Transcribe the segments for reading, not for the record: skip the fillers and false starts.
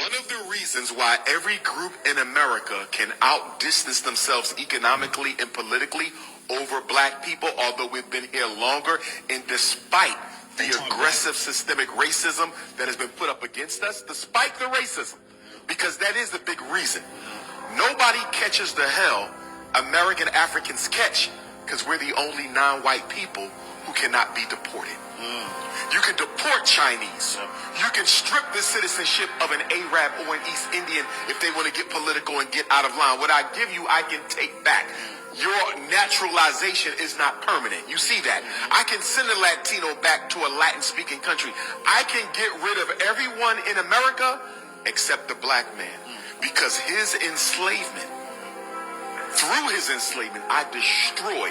One of the reasons why every group in America can outdistance themselves economically and politically over black people, although we've been here longer, and despite the aggressive systemic racism that has been put up against us, despite the racism, because that is the big reason. Nobody catches the hell American Africans catch, because we're the only non-white people who cannot be deported. You can deport Chinese. You can strip the citizenship of an Arab or an East Indian if they want to get political and get out of line. What I give you, I can take back. Your naturalization is not permanent. You see that? I can send a Latino back to a Latin-speaking country. I can get rid of everyone in America except the black man, because his enslavement, through his enslavement, I destroy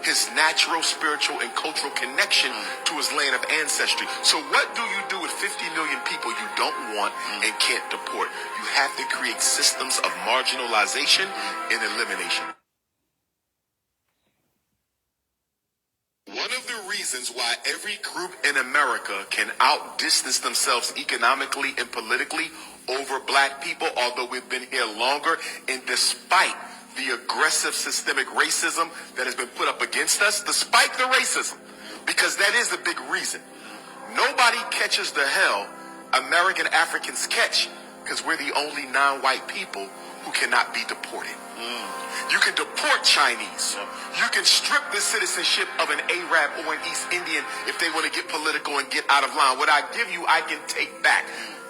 his natural, spiritual, and cultural connection to his land of ancestry. So what do you do with 50 million people you don't want and can't deport? You have to create systems of marginalization and elimination. One of the reasons why every group in America can outdistance themselves economically and politically over black people, although we've been here longer, and despite the aggressive systemic racism that has been put up against us, despite the racism, because that is the big reason. Nobody catches the hell American Africans catch, because we're the only non-white people who cannot be deported. You can deport Chinese. You can strip the citizenship of an Arab or an East Indian if they want to get political and get out of line. What I give you, I can take back.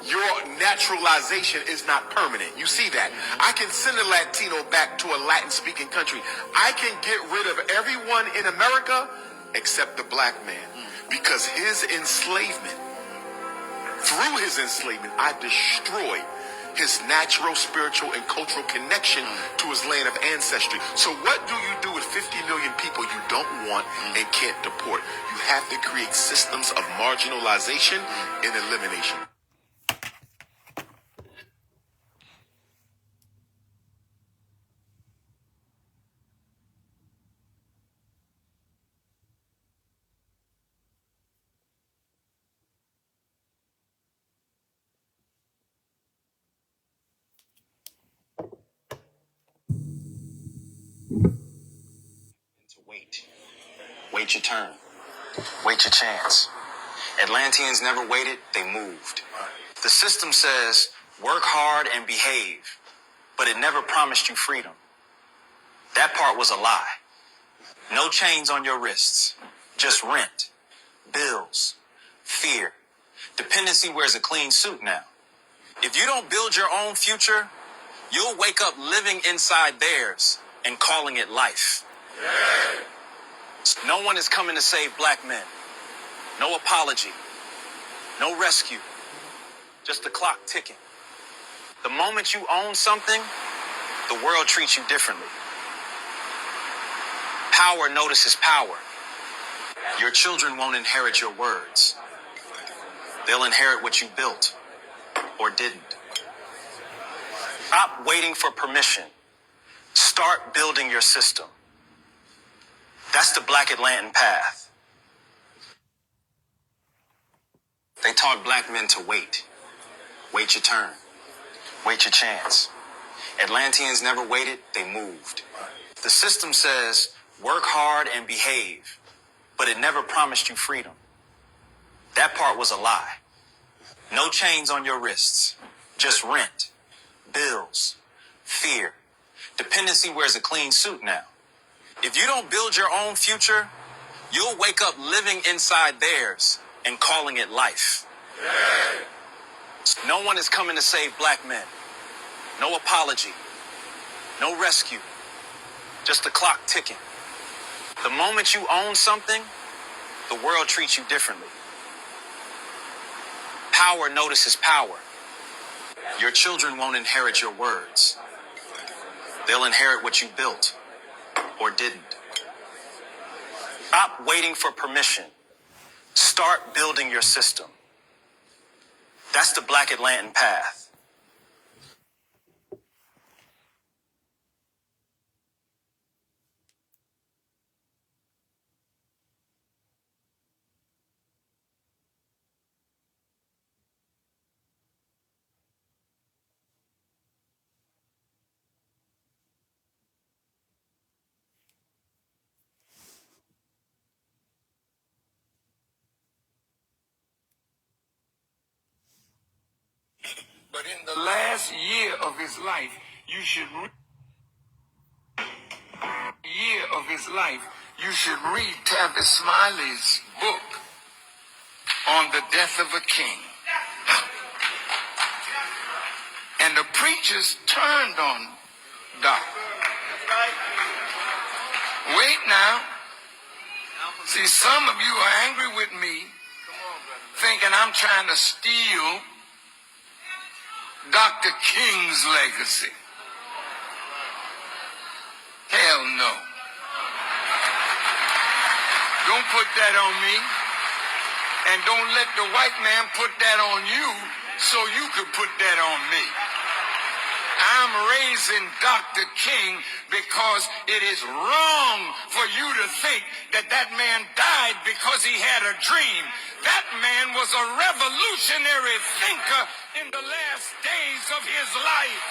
Your naturalization is not permanent. You see that? I can send a Latino back to a Latin-speaking country. I can get rid of everyone in America except the black man, because his enslavement, through his enslavement, I destroy his natural, spiritual, and cultural connection to his land of ancestry. So what do you do with 50 million people you don't want and can't deport? You have to create systems of marginalization and elimination. Wait your turn. Wait your chance. Atlanteans never waited, they moved. The system says, work hard and behave, but it never promised you freedom. That part was a lie. No chains on your wrists, just rent, bills, fear. Dependency wears a clean suit now. If you don't build your own future, you'll wake up living inside theirs and calling it life. No one is coming to save black men. No apology. No rescue. Just the clock ticking. The moment you own something, the world treats you differently. Power notices power. Your children won't inherit your words. They'll inherit what you built or didn't. Stop waiting for permission. Start building your system. That's the Black Atlantan path. They taught black men to wait. Wait your turn. Wait your chance. Atlanteans never waited, they moved. The system says, work hard and behave, but it never promised you freedom. That part was a lie. No chains on your wrists, just rent, bills, fear. Dependency wears a clean suit now. If you don't build your own future, you'll wake up living inside theirs and calling it life. No one is coming to save black men. No apology. No rescue. Just the clock ticking. The moment you own something, the world treats you differently. Power notices power. Your children won't inherit your words. They'll inherit what you built or didn't. Stop waiting for permission. Start building your system. That's the Black Atlantan path. last year of his life, you should read Tavis Smiley's book on the death of a king. And the preachers turned on Doc. Wait now. See, some of you are angry with me, thinking I'm trying to steal Dr. King's legacy. Hell no. Don't put that on me. And don't let the white man put that on you so you could put that on me. I'm raising Dr. King because it is wrong for you to think that that man died because he had a dream. That man was a revolutionary thinker in the last days of his life.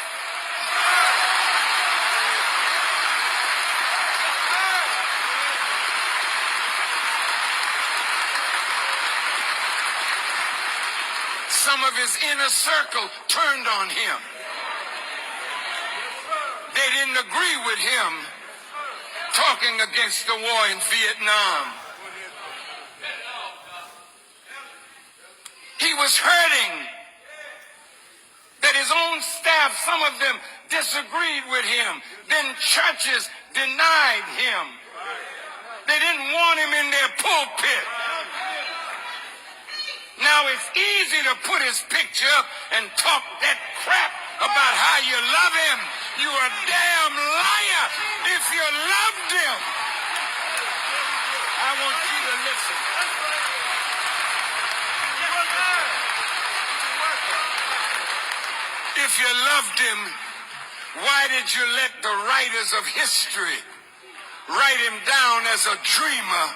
Some of his inner circle turned on him. They didn't agree with him talking against the war in Vietnam. He was hurting that his own staff, some of them disagreed with him. Then churches denied him. They didn't want him in their pulpit. Now it's easy to put his picture up and talk that crap about how you love him. You a damn liar if you loved him. I want you to listen. If you loved him, why did you let the writers of history write him down as a dreamer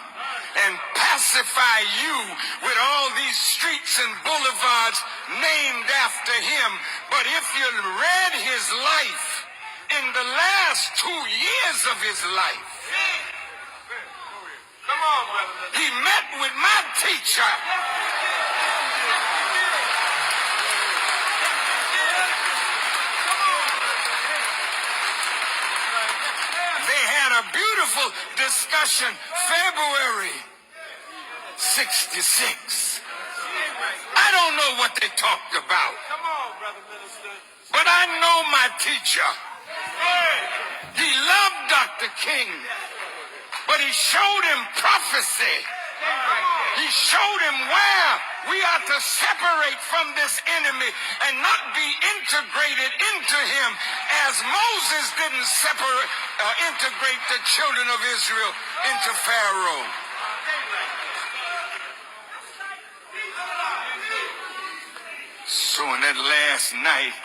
and pacify you with all these streets and boulevards named after him? But if you read his life, in the last 2 years of his life, he met with my teacher. They had a beautiful discussion, February 66. I don't know what they talked about. But I know my teacher. He loved Dr. King, but he showed him prophecy. He showed him where we are to separate from this enemy and not be integrated into him as Moses didn't integrate the children of Israel into Pharaoh. So in that last night,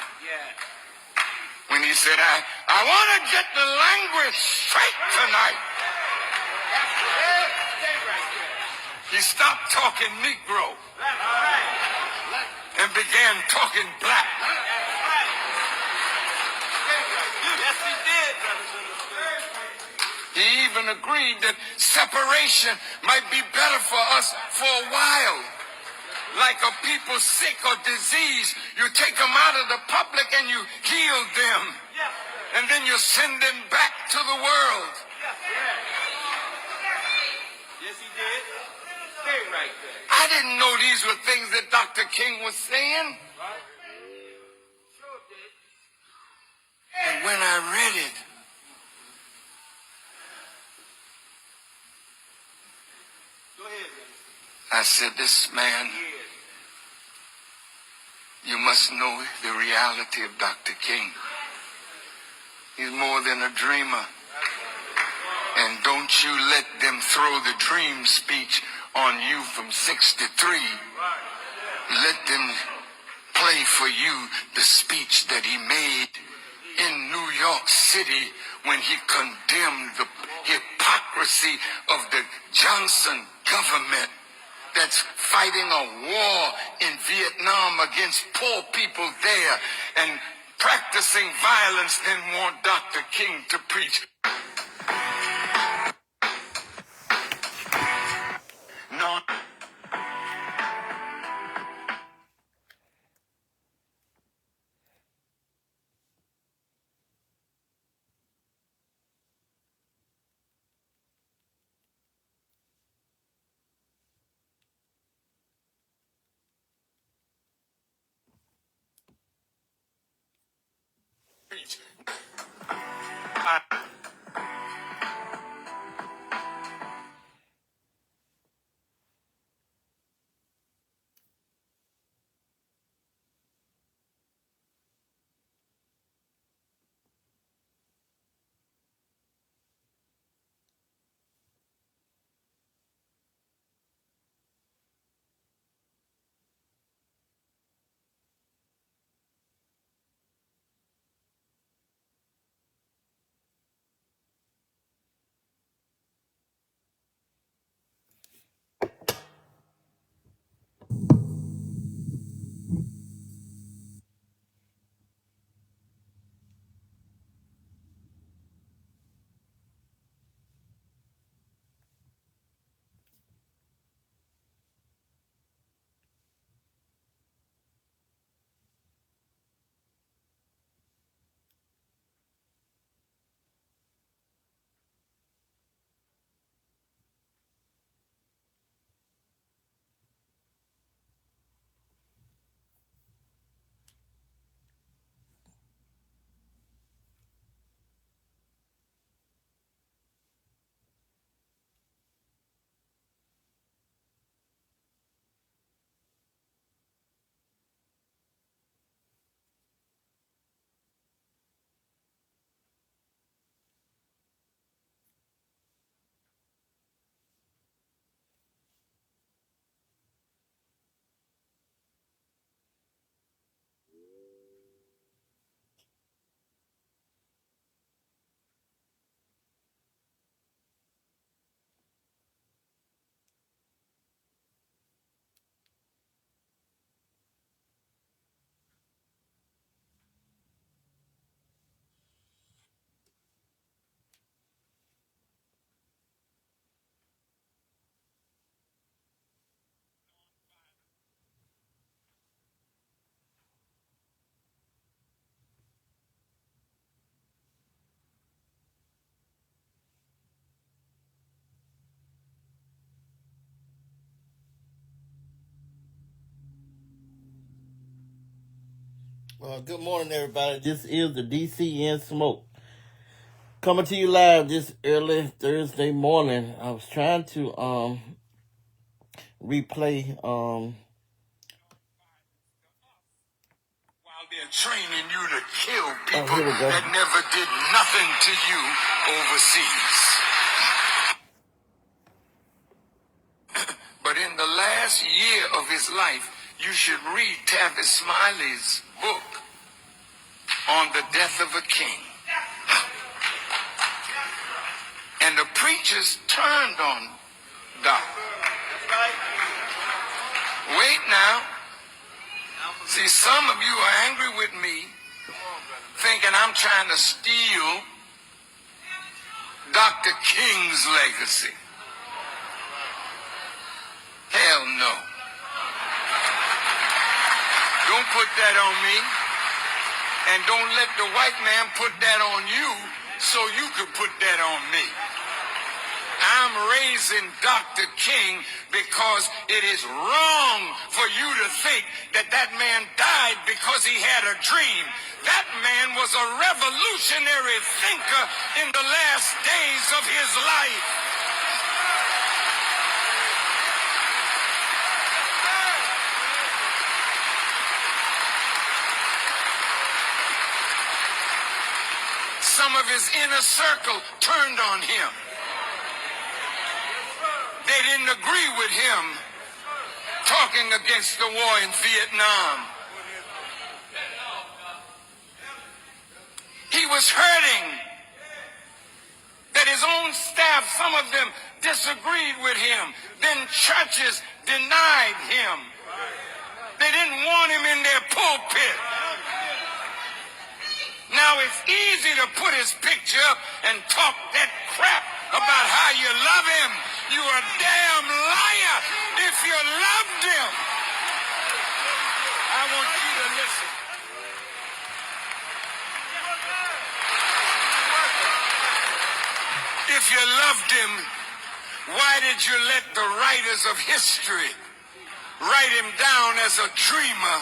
when he said, I want to get the language straight tonight, he stopped talking Negro and began talking black. Yes, he did. He even agreed that separation might be better for us for a while. Like a people sick or diseased, you take them out of the public and you heal them. And then you send them back to the world. Yes, he did. Stay right there. I didn't know these were things that Dr. King was saying. And when I read it, I said, this man, you must know the reality of Dr. King. He's more than a dreamer. And don't you let them throw the dream speech on you from 63. Let them play for you the speech that he made in New York City when he condemned the hypocrisy of the Johnson government that's fighting a war in Vietnam against poor people there and practicing violence, then want Dr. King to preach. No. stage. Good morning, everybody. This is the DCN SMOKE. Coming to you live this early Thursday morning. I was trying to replay While they're training you to kill people here we go. that never did nothing to you overseas. But in the last year of his life, you should read Tavis Smiley's book on the death of a king. And the preachers turned on Doc. Wait now. See, some of you are angry with me, thinking I'm trying to steal Dr. King's legacy. Hell no. Don't put that on me. And don't let the white man put that on you so you could put that on me. I'm raising Dr. King because it is wrong for you to think that that man died because he had a dream. That man was a revolutionary thinker in the last days of his life. Some of his inner circle turned on him. They didn't agree with him talking against the war in Vietnam. He was hurting that his own staff, some of them disagreed with him. Then churches denied him. They didn't want him in their pulpit. Now it's easy to put his picture up and talk that crap about how you love him. You a damn liar if you loved him. I want you to listen. If you loved him, why did you let the writers of history write him down as a dreamer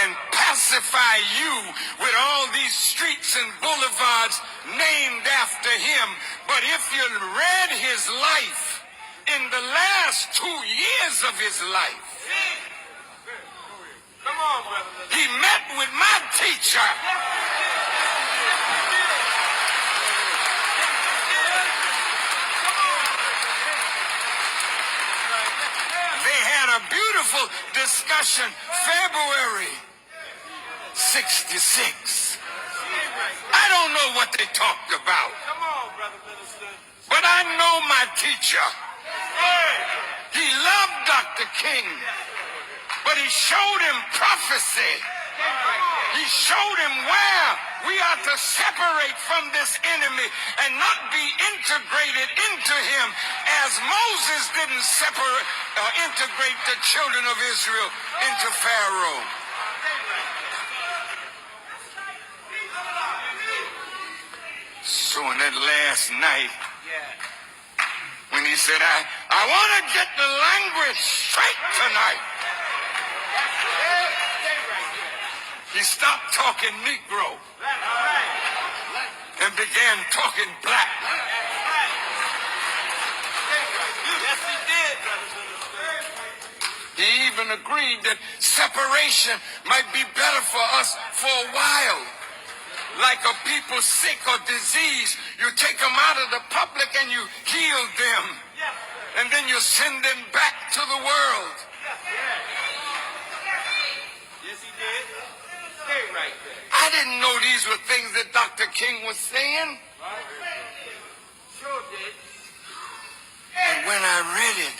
and classify you with all these streets and boulevards named after him. But if you read his life, in the last 2 years of his life, he met with my teacher. They had a beautiful discussion, February 66. I don't know what they talked about, but I know my teacher. He loved Dr. King, but he showed him prophecy. He showed him where we are to separate from this enemy and not be integrated into him as Moses didn't integrate the children of Israel into Pharaoh. So on that last night, when he said, I want to get the language straight tonight, he stopped talking Negro and began talking black. Yes, he did. He even agreed that separation might be better for us for a while. Like a people sick or diseased, you take them out of the public and you heal them. And then you send them back to the world. Yes, he did. Stay right there. I didn't know these were things that Dr. King was saying. Sure did. And when I read it,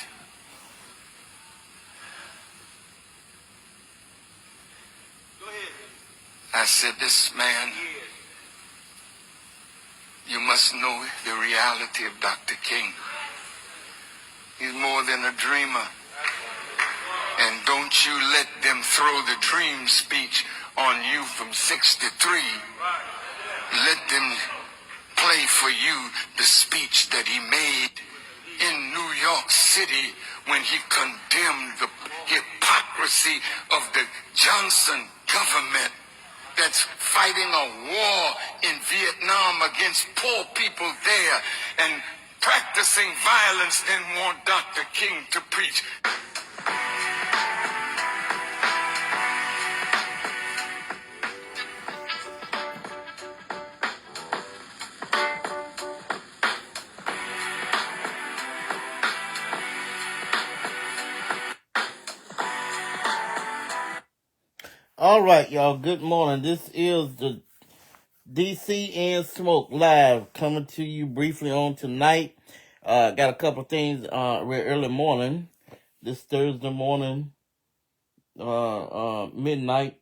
I said, this man, you must know the reality of Dr. King. He's more than a dreamer. And don't you let them throw the dream speech on you from 63. Let them play for you the speech that he made in New York City when he condemned the hypocrisy of the Johnson government that's fighting a war in Vietnam against poor people there and practicing violence, then want Dr. King to preach. All right, y'all. Good morning. This is the DCN SMOKE live coming to you briefly on tonight. Got a couple of things real early morning. This Thursday morning, midnight.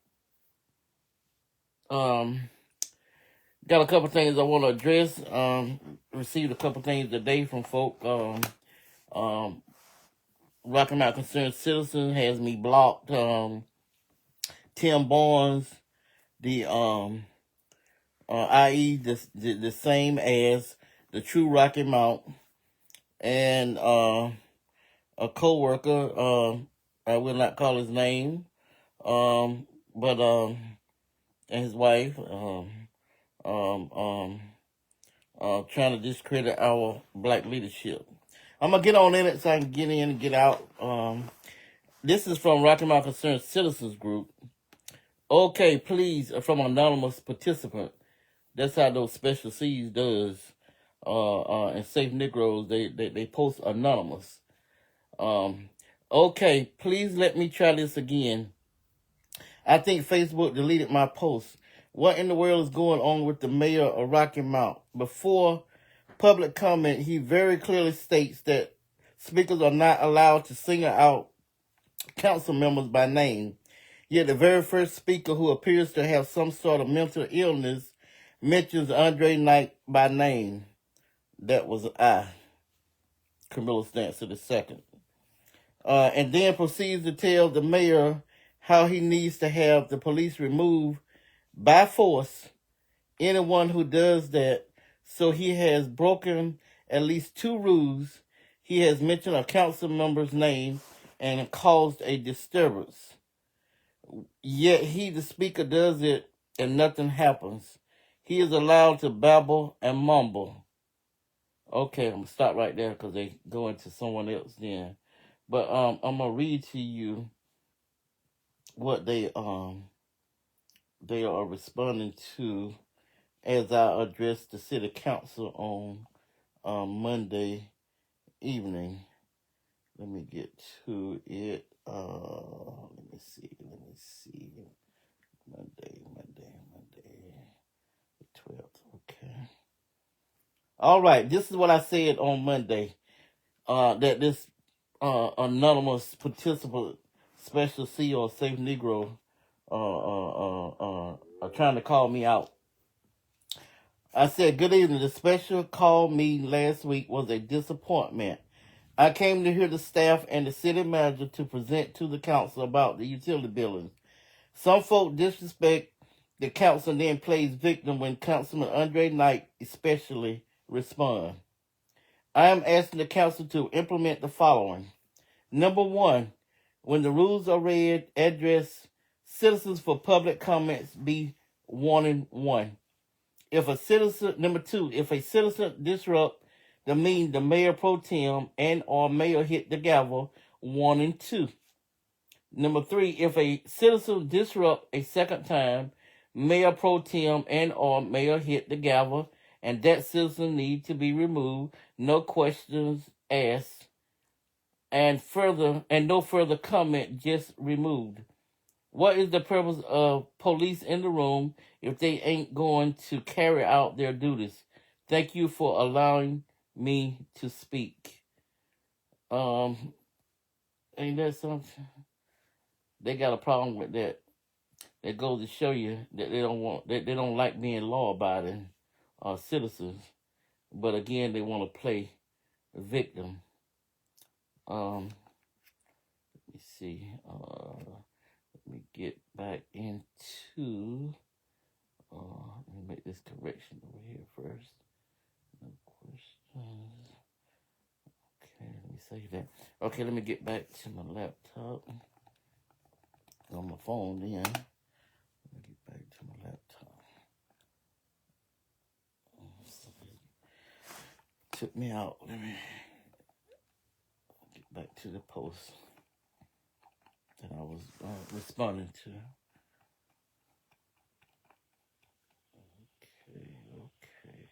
Got a couple of things I want to address. Received a couple of things today from folk. Rocky Mountain Concerned Citizen has me blocked. Tim Barnes, the i.e. the same as the True Rocky Mount, and a co-worker, I will not call his name, but and his wife, trying to discredit our black leadership. I'm gonna get on in it so I can get in and get out. This is from Rocky Mountain Concerned Citizens Group. Okay, please, from anonymous participant. That's how those special C's does. And Safe Negroes, they post anonymous. Okay, please let me try this again. I think Facebook deleted my post. What in the world is going on with the mayor of Rocky Mount? Before public comment, he very clearly states that speakers are not allowed to single out council members by name. Yet the very first speaker, who appears to have some sort of mental illness, mentions Andre Knight by name. That was I, Camilla Stanton II. And then proceeds to tell the mayor how he needs to have the police remove by force anyone who does that. So he has broken at least 2 rules. He has mentioned a council member's name and caused a disturbance. Yet he, the speaker, does it and nothing happens. He is allowed to babble and mumble. Okay, I'm gonna stop right there because they go into someone else then. But I'm gonna read to you what they are responding to as I address the city council on Monday evening. Let me get to it. Let me see. Monday, the 12th. Okay. All right. This is what I said on Monday. That this anonymous participant, Special C or Safe Negro, are trying to call me out. I said, good evening. The special call me last week was a disappointment. I came to hear the staff and the city manager to present to the council about the utility billings. Some folk disrespect the council and then plays victim when Councilman Andre Knight especially respond. I am asking the council to implement the following. Number one, when the rules are read, address citizens for public comments be warning one. Number two, if a citizen disrupt the meeting, the mayor pro tem and or mayor hit the gavel, warning two. Number three, if a citizen disrupt a second time, mayor pro tem and or mayor hit the gavel, and that citizen need to be removed, no questions asked, and no further comment, just removed. What is the purpose of police in the room if they ain't going to carry out their duties? Thank you for allowing me to speak. Ain't that something? They got a problem with that. That goes to show you that they don't like being law-abiding citizens. But again, they want to play victim. Let me see. Let me get back into. Let me make this correction over here first. No questions. Okay, let me save that. Okay, let me get back to my laptop. On my phone then. Let me get back to my laptop. Took me out. Let me get back to the post that I was responding to. Okay.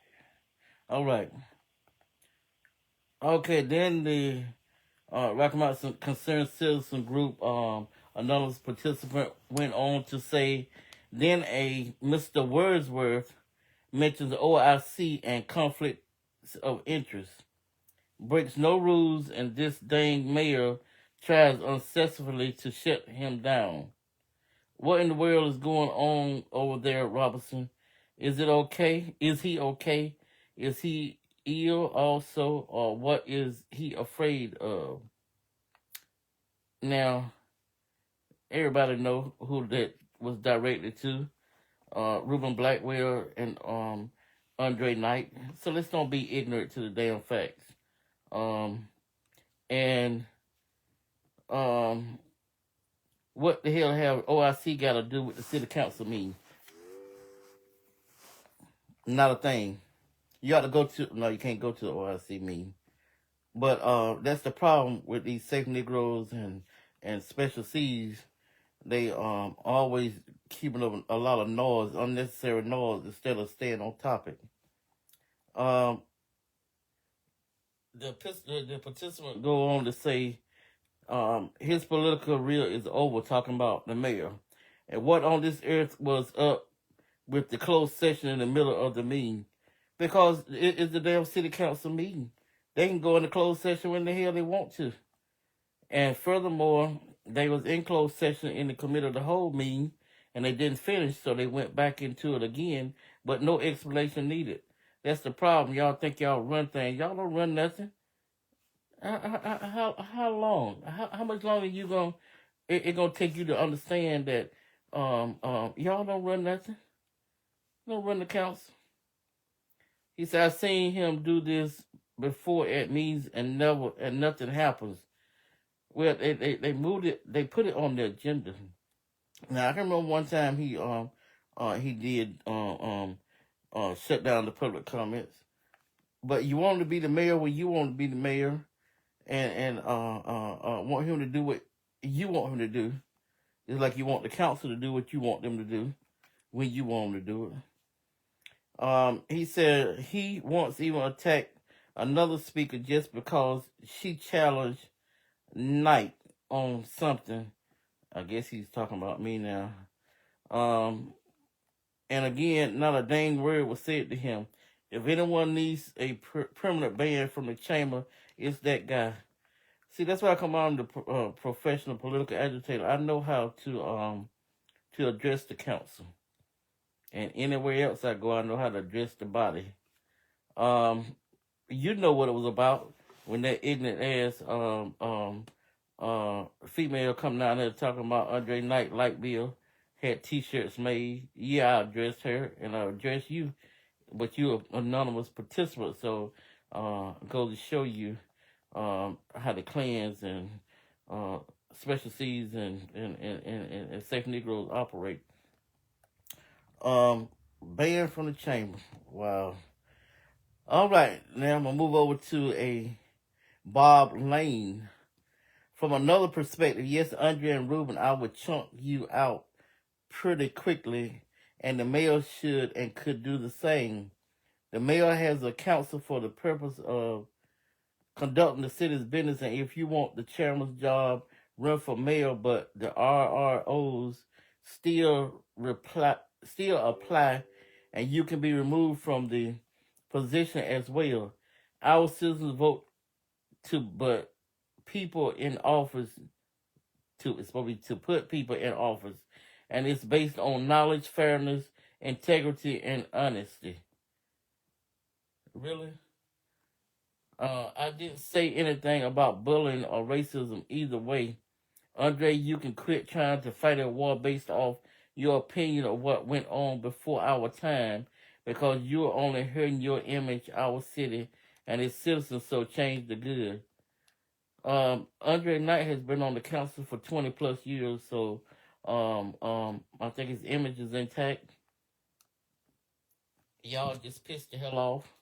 All right. Okay, then the Rocky Mountain Concerned Citizen Group, another participant went on to say, then a Mr. Wordsworth mentions OIC and conflicts of interest, breaks no rules, and this dang mayor tries unsuccessfully to shut him down. What in the world is going on over there, Robertson? Is it okay? Is he okay? Is he ill also, or what is he afraid of? Now, everybody know who that was directed to. Ruben Blackwell and Andre Knight. So let's don't be ignorant to the damn facts. What the hell have OIC got to do with the city council meeting? Not a thing. You got to go to. No, you can't go to the OIC meeting. But that's the problem with these safe Negroes and special C's. They always keeping up a lot of noise, unnecessary noise, instead of staying on topic. The participant go on to say his political career is over, talking about the mayor. And what on this earth was up with the closed session in the middle of the meeting? Because it's the damn city council meeting. They can go into closed session when the hell they want to. And furthermore, they was in closed session in the committee of the whole meeting, and they didn't finish, so they went back into it again, but no explanation needed. That's the problem. Y'all think y'all run things. Y'all don't run nothing. How long? How much longer you gonna gonna take you to understand that y'all don't run nothing? You don't run the council. He said, I've seen him do this before at meetings and nothing happens. Well, they moved it. They put it on the agenda. Now I can remember one time he did shut down the public comments. But you want him to be the mayor when you want to be the mayor, and want him to do what you want him to do. It's like you want the council to do what you want them to do when you want them to do it. He said he once even attacked another speaker just because she challenged Knight on something. I guess he's talking about me now. And again, not a dang word was said to him. If anyone needs a permanent ban from the chamber, it's that guy. See, that's why I come on the professional political agitator. I know how to address the council, and anywhere else I go, I know how to address the body. You know what it was about when that ignorant ass female come down there talking about Andre Knight light bill, had T-shirts made. Yeah, I addressed her, and I addressed you, but you're an anonymous participant, so goes to show you how the clans and special C's and safe Negroes operate. Banned from the chamber. Wow. All right, now I'm gonna move over to a Bob Lane. From another perspective, yes, Andre and Ruben, I would chunk you out pretty quickly, and the mayor should and could do the same. The mayor has a council for the purpose of conducting the city's business, and if you want the chairman's job, run for mayor, but the RROs still apply, and you can be removed from the position as well. Our citizens vote but people in office it's supposed to be to put people in office, and it's based on knowledge, fairness, integrity, and honesty. Really? I didn't say anything about bullying or racism either way. Andre, you can quit trying to fight a war based off your opinion of what went on before our time, because you're only hurting your image, our city, and its citizens, so change the good. Andre Knight has been on the council for 20 plus years, so I think his image is intact. Y'all just pissed the hell off,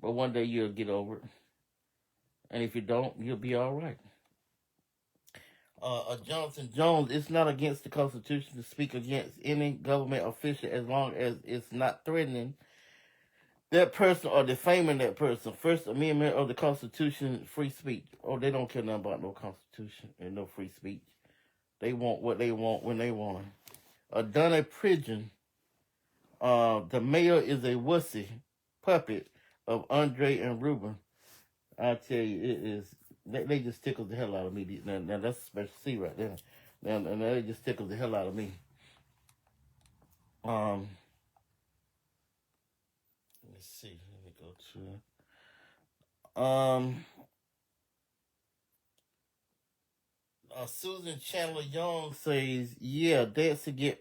but one day you'll get over it. And if you don't, you'll be all right. Jonathan Jones, it's not against the Constitution to speak against any government official as long as it's not threatening that person or defaming that person. First Amendment of the Constitution, free speech. Oh, they don't care nothing about no Constitution and no free speech. They want what they want when they want it. Donna Pridgeon, the mayor is a wussy puppet of Andre and Ruben. I tell you, it is. They just tickle the hell out of me. Now that's a special C right there. Now they just tickle the hell out of me. Let me see. Let me go to Susan Chandler Young says, yeah, Dancy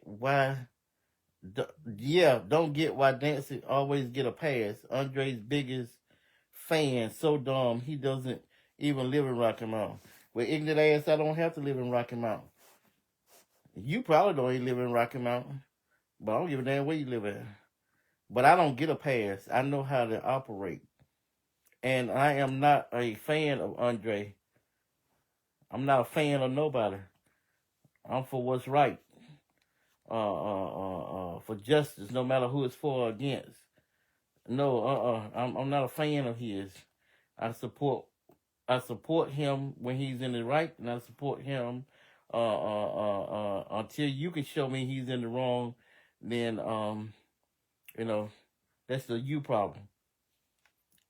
don't get why Dancy always get a pass. Andre's biggest fan, so dumb he doesn't even live in Rocky Mount. With ignorant ass, I don't have to live in Rocky Mount. You probably don't even live in Rocky Mountain, but I don't give a damn where you live at. But I don't get a pass. I know how to operate. And I am not a fan of Andre. I'm not a fan of nobody. I'm for what's right. For justice, no matter who it's for or against. No, I'm not a fan of his. I support him when he's in the right, and I support him until you can show me he's in the wrong. Then that's the you problem.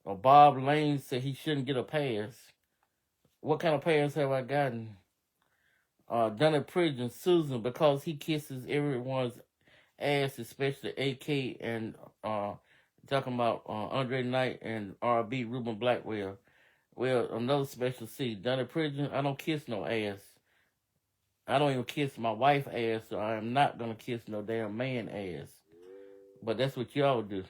Bob Lane said he shouldn't get a pass. What kind of pass have I gotten? Donna Prison, Susan, because he kisses everyone's ass, especially AK and talking about Andre Knight and RB Ruben Blackwell. Well, another special C. Donna Prison, I don't kiss no ass. I don't even kiss my wife's ass, so I am not gonna kiss no damn man ass. But that's what y'all do.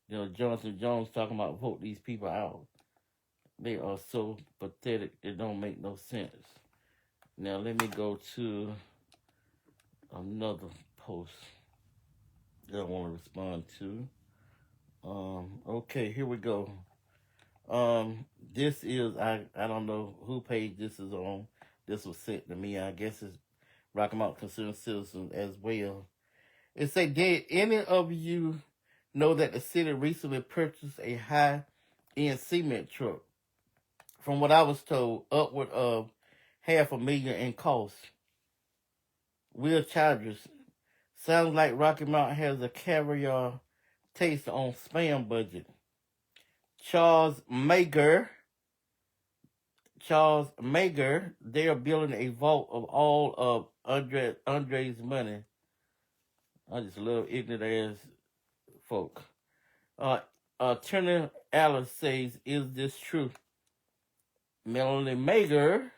Jonathan Jones talking about vote these people out. They are so pathetic, it don't make no sense. Now let me go to another post that I want to respond to. Okay, here we go. This is I don't know who page this is on. This was sent to me. I guess it's Rocky Mount Concerned Citizen as well. It say, did any of you know that the city recently purchased a high-end cement truck? From what I was told, upward of $500,000 in cost. Will Chargers. Sounds like Rocky Mount has a caviar taste on spam budget. Charles Mager, they are building a vault of all of Andre's money. I just love ignorant ass folk. Turner Alice says, is this true? Melanie Mager,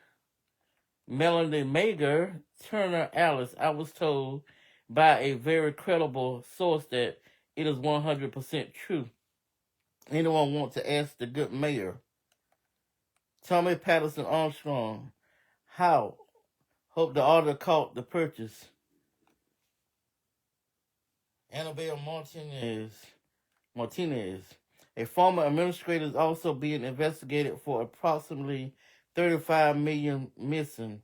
Turner Alice, I was told by a very credible source that it is 100% true. Anyone want to ask the good mayor? Tommy Patterson Armstrong, how? Hope the author caught the purchase. Annabelle Martinez, a former administrator, is also being investigated for approximately $35 million missing,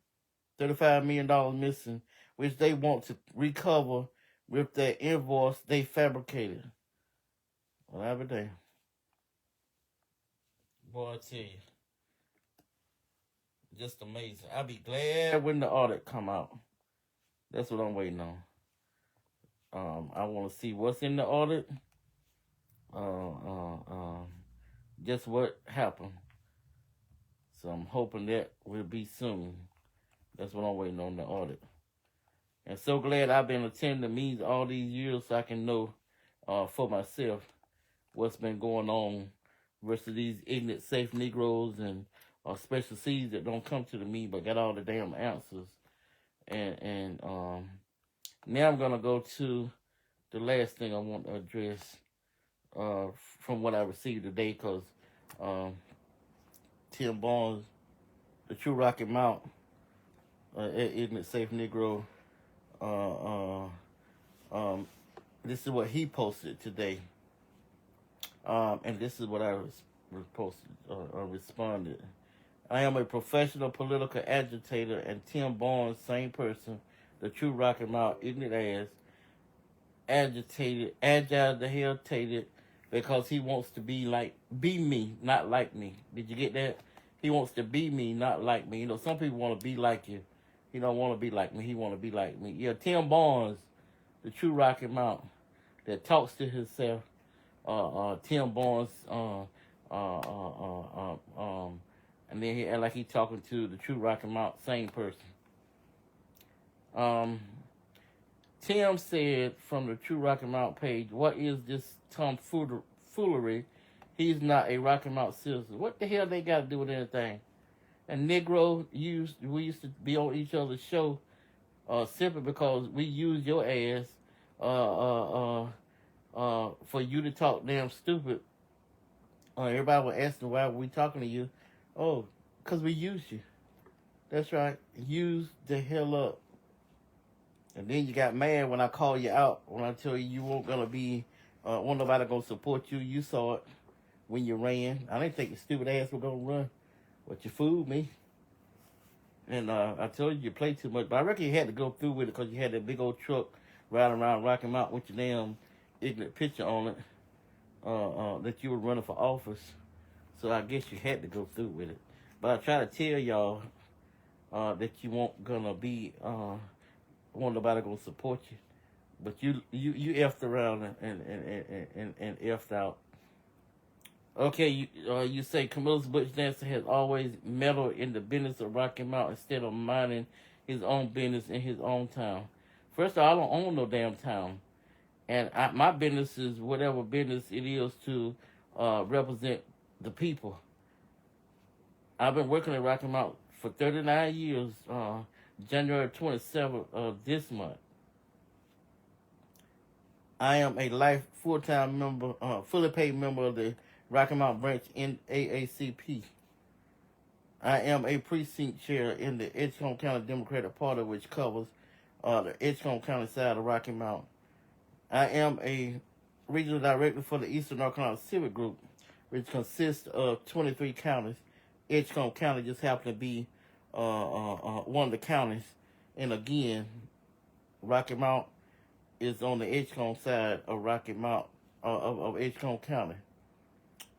which they want to recover with their invoice they fabricated. Well, every day. Boy, I tell you. Just amazing. I'll be glad when the audit come out. That's what I'm waiting on. I want to see what's in the audit. Just what happened. So I'm hoping that will be soon. That's what I'm waiting on, the audit. And so glad I've been attending the meetings all these years so I can know for myself what's been going on versus these ignorant, safe Negroes and special seeds that don't come to the meeting but got all the damn answers. And now I'm going to go to the last thing I want to address from what I received today, because Tim Barnes, the True Rocky Mount, ignorant, safe Negro, this is what he posted today. And this is what I responded. I am a professional political agitator, and Tim Barnes, same person, the True Rocky Mount, ignorant ass, agitated, agile the hell tated, because he wants to be me, not like me. Did you get that? He wants to be me, not like me. You know, some people want to be like you. He don't want to be like me. He want to be like me. Yeah, Tim Barnes, the True Rocky Mount, that talks to himself. Tim Barnes, and then he act like he talking to the True Rocky Mount, same person. Tim said from the True Rocky Mount page, what is this tomfoolery? He's not a Rocky Mount citizen. What the hell they got to do with anything? And Negro, we used to be on each other's show simply because we used your ass for you to talk damn stupid. Everybody was asking why were we talking to you. Oh, because we used you. That's right. Use the hell up. And then you got mad when I called you out, when I told you weren't going to be, wasn't nobody going to support you. You saw it when you ran. I didn't think your stupid ass was going to run, but you fooled me. And I told you played too much, but I reckon you had to go through with it because you had that big old truck riding around Rocky Mount with your damn ignorant picture on it, that you were running for office. So I guess you had to go through with it. But I try to tell y'all that you won't gonna be, won't nobody gonna support you. But you effed around and effed out. Okay, you say Camilla's Butch Dancer has always meddled in the business of Rocky Mount instead of minding his own business in his own town. First of all, I don't own no damn town. And my business is whatever business it is to represent the people. I've been working at Rocky Mount for 39 years, January 27th of this month. I am a full-time member, fully paid member of the Rocky Mount branch in AACP. I am a precinct chair in the Edgecombe County Democratic Party, which covers the Edgecombe County side of Rocky Mount. I am a regional director for the Eastern North Carolina Civic Group, which consists of 23 counties. Edgecombe County just happened to be one of the counties. And again, Rocky Mount is on the Edgecombe side of Rocky Mount, of Edgecombe County.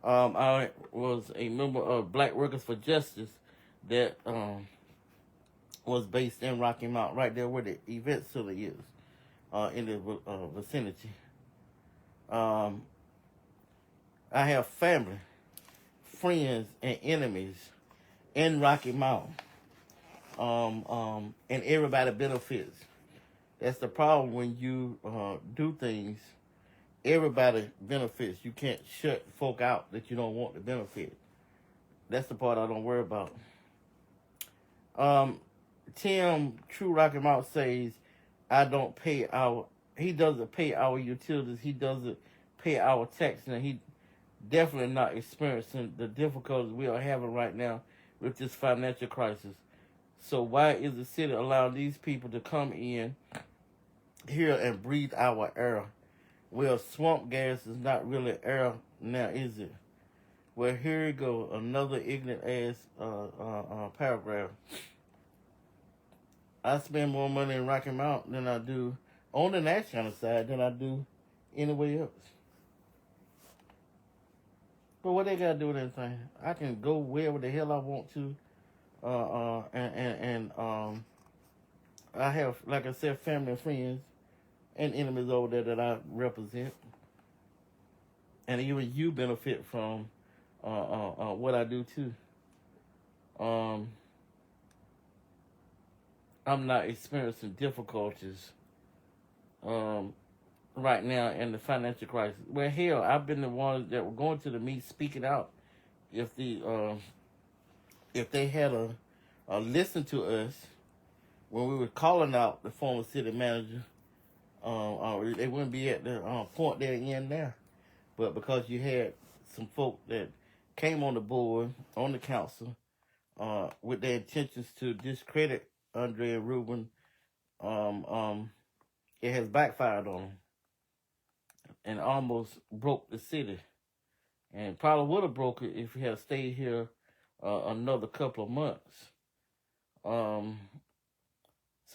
I was a member of Black Workers for Justice that was based in Rocky Mount, right there where the event center is, in the vicinity. I have family, friends, and enemies in Rocky Mount, and everybody benefits. That's the problem when you do things. Everybody benefits. You can't shut folk out that you don't want to benefit. That's the part I don't worry about. Tim, True Rocky Mount says, he doesn't pay our utilities, he doesn't pay our taxes, and he definitely not experiencing the difficulties we are having right now with this financial crisis. So why is the city allowing these people to come in here and breathe our air? Well, swamp gas is not really air now, is it? Well, here you go, another ignorant ass paragraph. I spend more money in Rocky Mount than I do on the national side than I do anywhere else. But what they got to do with anything? I can go wherever the hell I want to, and I have, like I said, family and friends and enemies over there that I represent, and even you benefit from what I do too. I'm not experiencing difficulties right now in the financial crisis. Well, hell, I've been the one that were going to the meet speaking out. If they had a listen to us when we were calling out the former city manager, they wouldn't be at the point they're in now. But because you had some folk that came on the board, on the council, with their intentions to discredit Andre and Ruben, it has backfired on them and almost broke the city. And probably would have broke it if we had stayed here another couple of months. So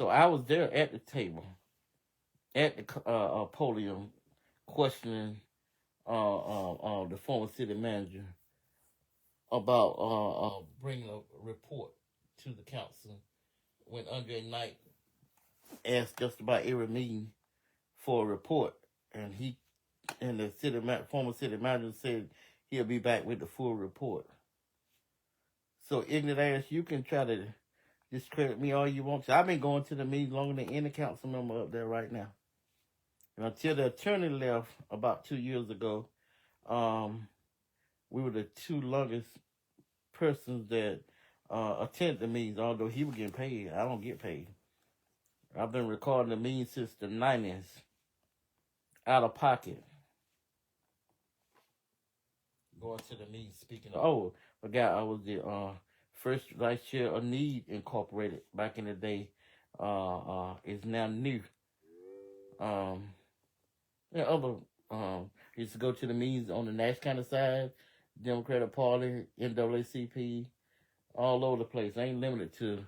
I was there at the table, at the podium, questioning the former city manager about bringing a report to the council when Andre Knight asked just about every meeting for a report, and the former city manager said he'll be back with the full report. So ignorant ass, you can try to discredit me all you want to. I've been going to the meetings longer than any council member up there right now. And until the attorney left about 2 years ago, we were the two longest persons that attended the meetings, although he was getting paid. I don't get paid. I've been recording the meetings since the 90s, out of pocket. Going to the meeting, speaking of, forgot I was the first vice chair of Need Incorporated back in the day. Is now new. Used to go to the meetings on the Nash County side, Democratic Party, NAACP, all over the place. I ain't limited to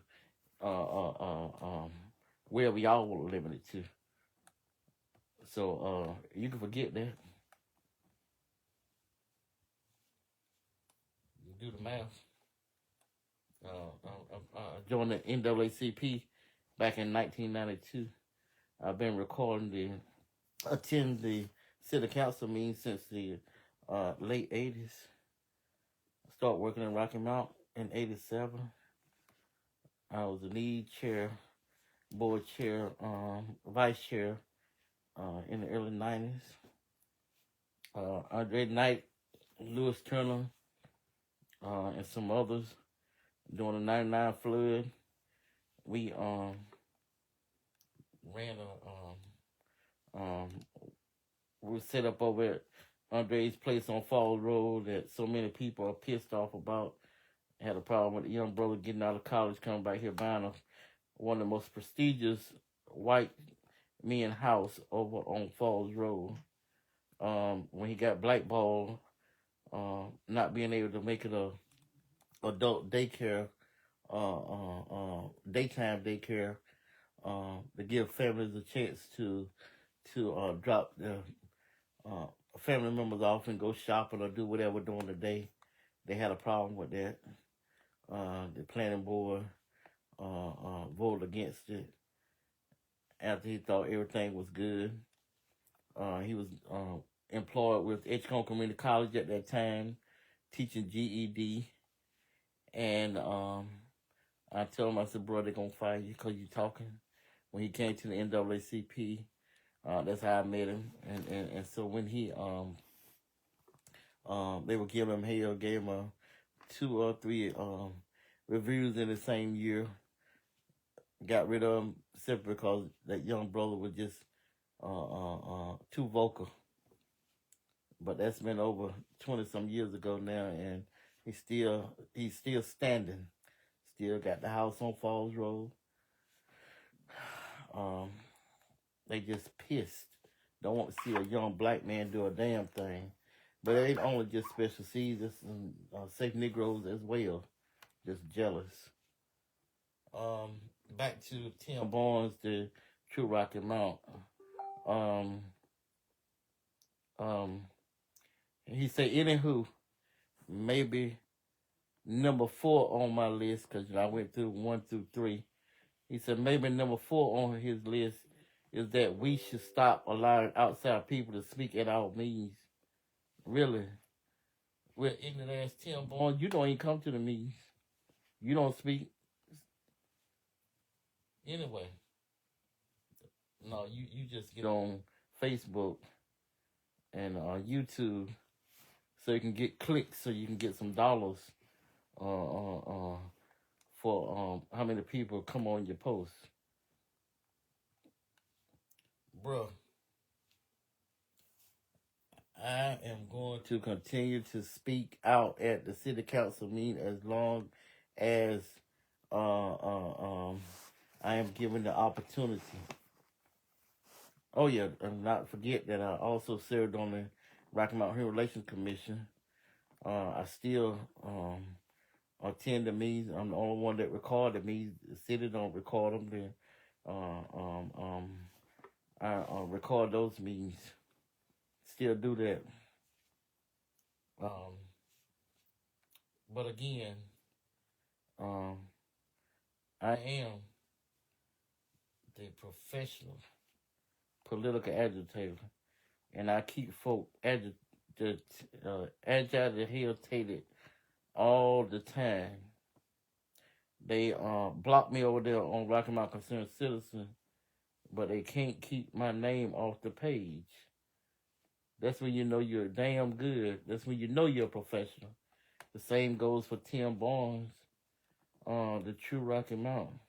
wherever y'all were limited to. So you can forget that. You do the math. I joined the NAACP back in 1992. I've been attend the city council meetings since the late 80s. I started working in Rocky Mount in 87. I was the lead chair, board chair, vice chair in the early 90s. Andre Knight, Lewis Turner, and some others during the 99 flood. We ran we were set up over at Andre's place on Fall Road that so many people are pissed off about, Had a problem with a young brother getting out of college, coming back here buying one of the most prestigious white men house over on Falls Road. When he got blackballed, not being able to make it a adult daycare, daytime daycare, to give families a chance to drop their family members off and go shopping or do whatever during the day. They had a problem with that. The planning board voted against it after he thought everything was good. He was employed with Edgecombe Community College at that time, teaching GED. And I told him, I said, bro, they're going to fire you because you're talking. When he came to the NAACP, that's how I met him. And so when he, they were giving him hell, gave him 2 or 3 reviews in the same year. Got rid of him simply because that young brother was just too vocal. But that's been over 20-some years ago now, and he's still standing. Still got the house on Falls Road. They just pissed. Don't want to see a young black man do a damn thing. But it ain't only just special seeds, it's some safe Negroes as well. Just jealous. Back to Tim Barnes, the True Rocky Mount. He said, anywho, maybe number 4 on my list, because I went through 1 through 3. He said maybe number 4 on his list is that we should stop allowing outside people to speak at our meetings. Really? With ignorant ass Tim Barnes, you don't even come to the meetings. You don't speak. Anyway. No, you just get on Facebook and YouTube so you can get clicks, so you can get some dollars for how many people come on your post. Bruh, I am going to continue to speak out at the city council meeting as long as I am given the opportunity. Oh yeah, and not forget that I also served on the Rocky Mountain Human Relations Commission. I still attend the meetings. I'm the only one that record the meetings. The city don't record them. Then I record those meetings. Still do that. But again, I am the professional political agitator, and I keep folk agitated all the time. They block me over there on Rocky Mountain Concerned Citizen, but they can't keep my name off the page. That's when you know you're damn good. That's when you know you're a professional. The same goes for Tim Barnes, the True Rocky Mountain.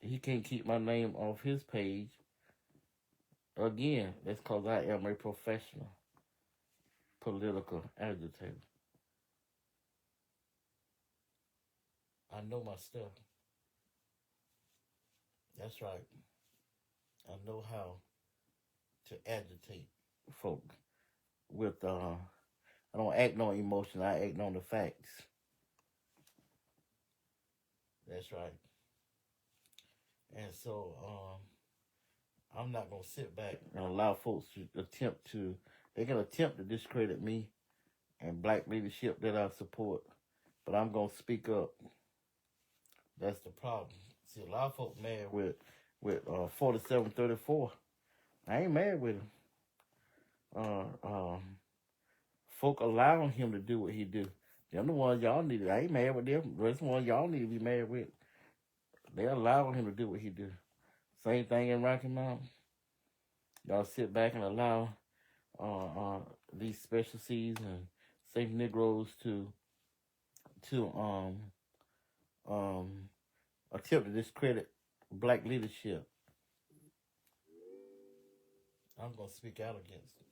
He can't keep my name off his page. Again, that's because I am a professional political agitator. I know my stuff. That's right. I know how to agitate folk with, I don't act on emotion, I act on the facts. That's right. And so, I'm not going to sit back and allow folks to they can attempt to discredit me and black leadership that I support, but I'm going to speak up. That's the problem. See, a lot of folks mad with 4734. I ain't mad with him. Folk allowing him to do what he do. Them the ones y'all need. I ain't mad with them. That's the ones y'all need to be mad with. They allowing him to do what he do. Same thing in Rocky Mountain. Y'all sit back and allow these special seeds and safe Negroes to attempt to discredit black leadership. I'm gonna speak out against it.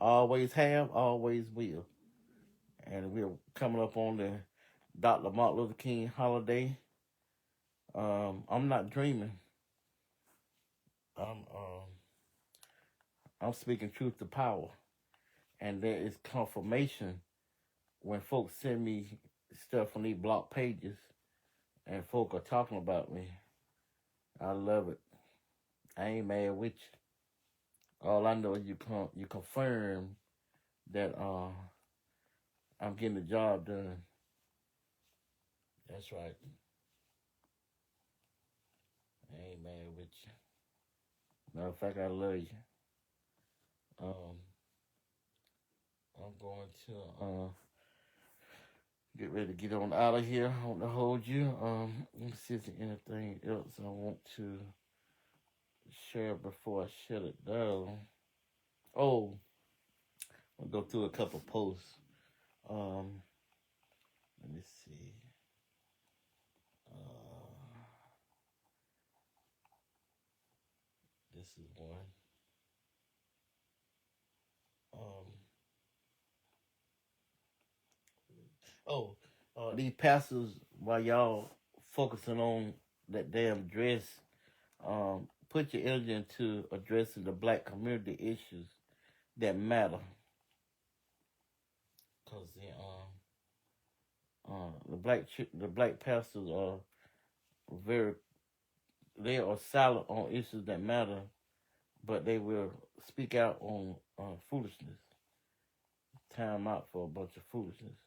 Always have, always will. And we're coming up on the Dr. Martin Luther King holiday. I'm not dreaming. I'm I'm speaking truth to power, and there is confirmation when folks send me stuff on these block pages, and folk are talking about me. I love it. I ain't mad with you. All I know is you confirm that I'm getting the job done. That's right. I ain't mad with you. Matter of fact, I love you. Um, I'm going to get ready to get on out of here. I want to hold you. Let me see if there's anything else I want to share before I shut it down. Oh, I'll go through a couple posts. Let me see. This is one. These pastors, while y'all focusing on that damn dress, put your energy into addressing the black community issues that matter. Cause the black pastors are they are silent on issues that matter, but they will speak out on foolishness. Time out for a bunch of foolishness.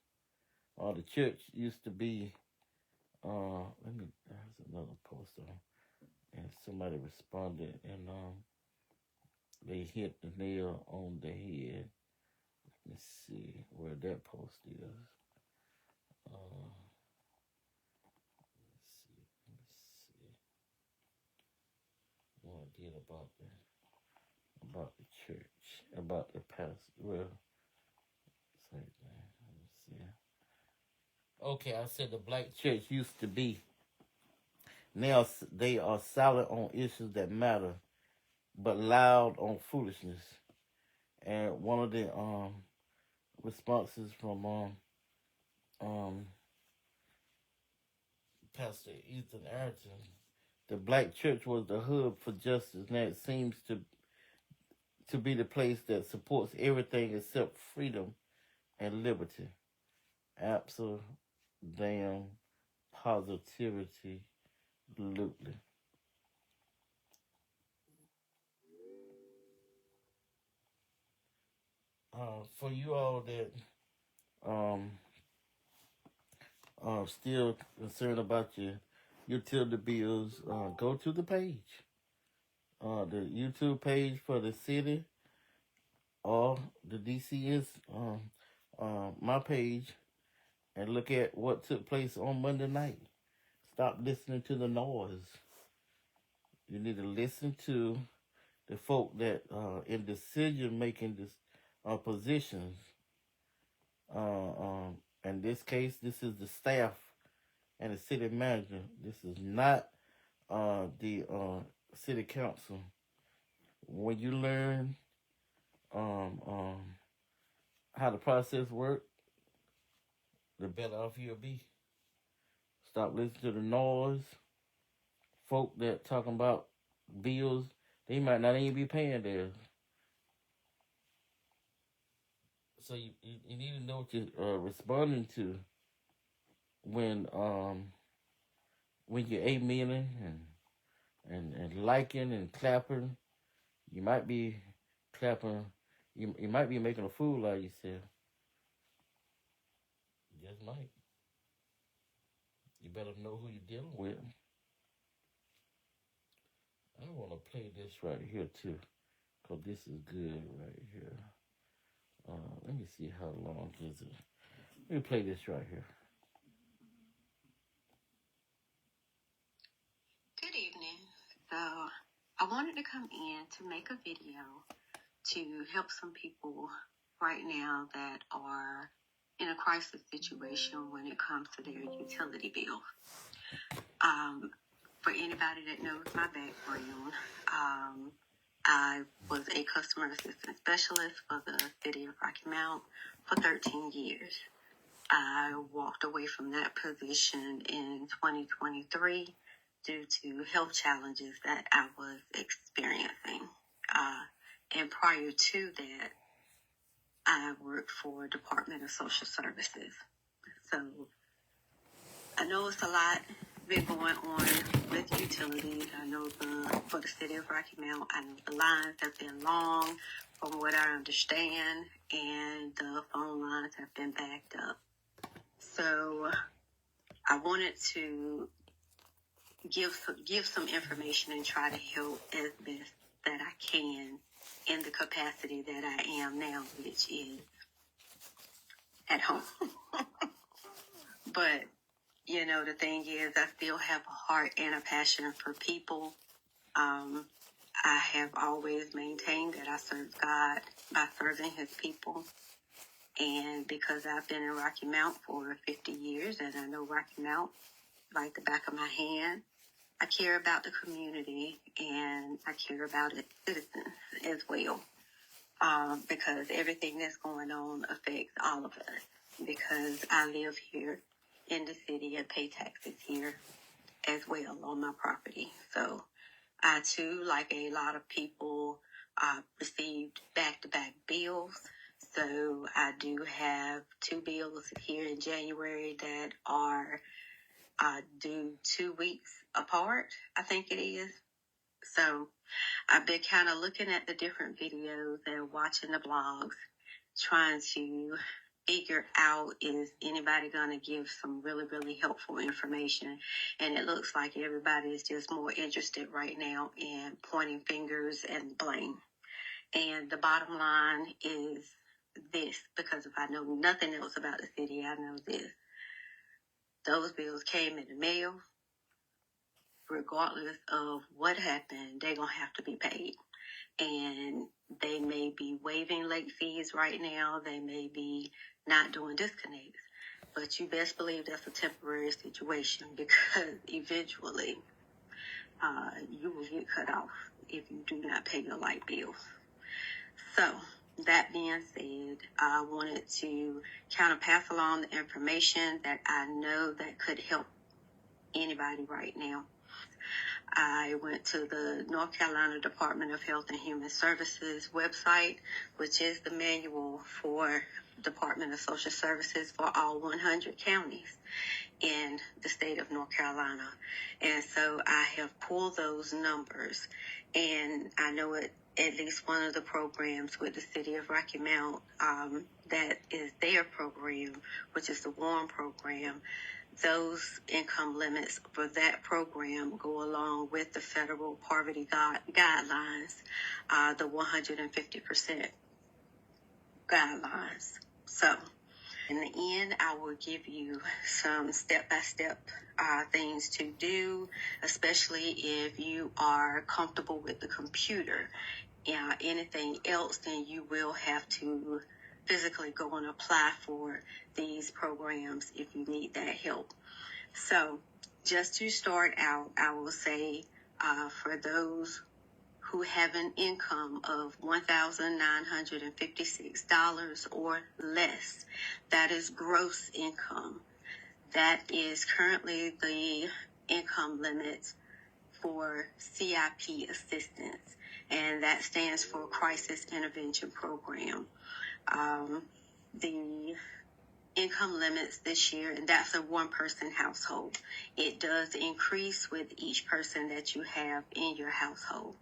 The church used to be. There's another post on, and somebody responded, and they hit the nail on the head. Let's see where that post is. Let's see. What I did about the church, about the pastor. Well, same thing. Let me see. Okay, I said the black church used to be. Now they are silent on issues that matter, but loud on foolishness. And one of the responses from Pastor Ethan Arrington, the black church was the hub for justice. Now it seems to be the place that supports everything except freedom and liberty. Absolute damn positivity. Absolutely. For you all that still concerned about your utility bills, go to the page. The YouTube page for the city or the DCS, my page, and look at what took place on Monday night. Stop listening to the noise. You need to listen to the folk that in decision making positions. In this case, this is the staff and the city manager. This is not the city council. When you learn how the process works, the better off you'll be. Stop listening to the noise. Folk that talking about bills, they might not even be paying theirs. So you need to know what you're responding to when you're emailing and liking and clapping. You might be clapping. You might be making a fool out of yourself. You just might. You better know who you're dealing with. I want to play this right here too, because this is good right here. Let me see how long is it. Let me play this right here. Good evening. So I wanted to come in to make a video to help some people right now that are in a crisis situation when it comes to their utility bill. For anybody that knows my background, I was a customer assistance specialist for the city of Rocky Mount for 13 years. I walked away from that position in 2023 due to health challenges that I was experiencing. And prior to that, I worked for Department of Social Services. So I know it's a lot been going on with utilities. I know for the city of Rocky Mount, I know the lines have been long from what I understand, and the phone lines have been backed up. So I wanted to give some information and try to help as best that I can in the capacity that I am now, which is at home. But, you know, the thing is, I still have a heart and a passion for people. I have always maintained that I serve God by serving his people. And because I've been in Rocky Mount for 50 years and I know Rocky Mount like the back of my hand, I care about the community and I care about its citizens as well. Because everything that's going on affects all of us. Because I live here in the city and pay taxes here as well on my property. So I too, like a lot of people, received back-to-back bills. So I do have 2 bills here in January that are due 2 weeks apart, I think it is. So I've been kind of looking at the different videos and watching the blogs, trying to figure out, is anybody going to give some really, really helpful information? And it looks like everybody is just more interested right now in pointing fingers and blame. And the bottom line is this, because if I know nothing else about the city, I know this. Those bills came in the mail. Regardless of what happened, they're going to have to be paid. And they may be waiving late fees right now. They may be not doing disconnects. But you best believe that's a temporary situation, because eventually you will get cut off if you do not pay your light bills. So that being said, I wanted to kind of pass along the information that I know that could help anybody right now. I went to the North Carolina Department of Health and Human Services website, which is the manual for Department of Social Services for all 100 counties in the state of North Carolina. And so I have pulled those numbers, and I know at least one of the programs with the city of Rocky Mount, that is their program, which is the WARM program. Those income limits for that program go along with the federal poverty guidelines, the 150% guidelines. So in the end, I will give you some step-by-step things to do, especially if you are comfortable with the computer. Anything else, then you will have to physically go and apply for these programs if you need that help. So just to start out, I will say for those who have an income of $1,956 or less, that is gross income. That is currently the income limit for CIP assistance, and that stands for Crisis Intervention Program. The income limits this year, and that's a 1-person household. It does increase with each person that you have in your household.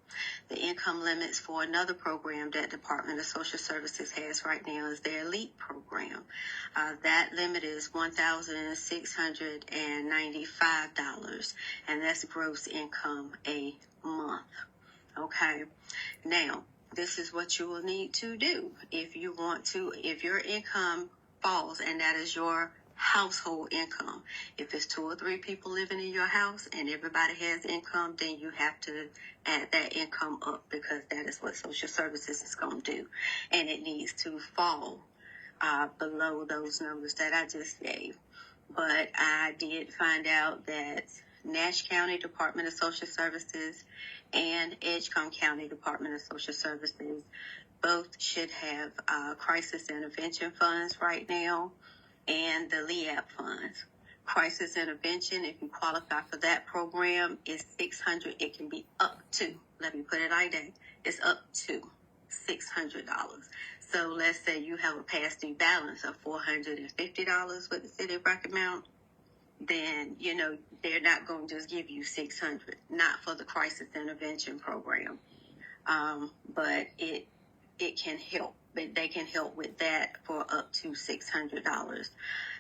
The income limits for another program that Department of Social Services has right now is their ELITE program. That limit is $1,695, and that's gross income a month. Okay. Now, this is what you will need to do if you want to, if your income falls, and that is your household income. If it's 2 or 3 people living in your house and everybody has income, then you have to add that income up, because that is what social services is going to do. And it needs to fall below those numbers that I just gave. But I did find out that Nash County Department of Social Services and Edgecombe County Department of Social Services both should have crisis intervention funds right now. and the LEAP funds. Crisis intervention, if you qualify for that program, is $600. It can be up to, let me put it like that, it's up to $600. So let's say you have a past due balance of $450 with the City of Rocky Mount, then, they're not going to just give you $600, not for the crisis intervention program. But it can help. But they can help with that for up to $600.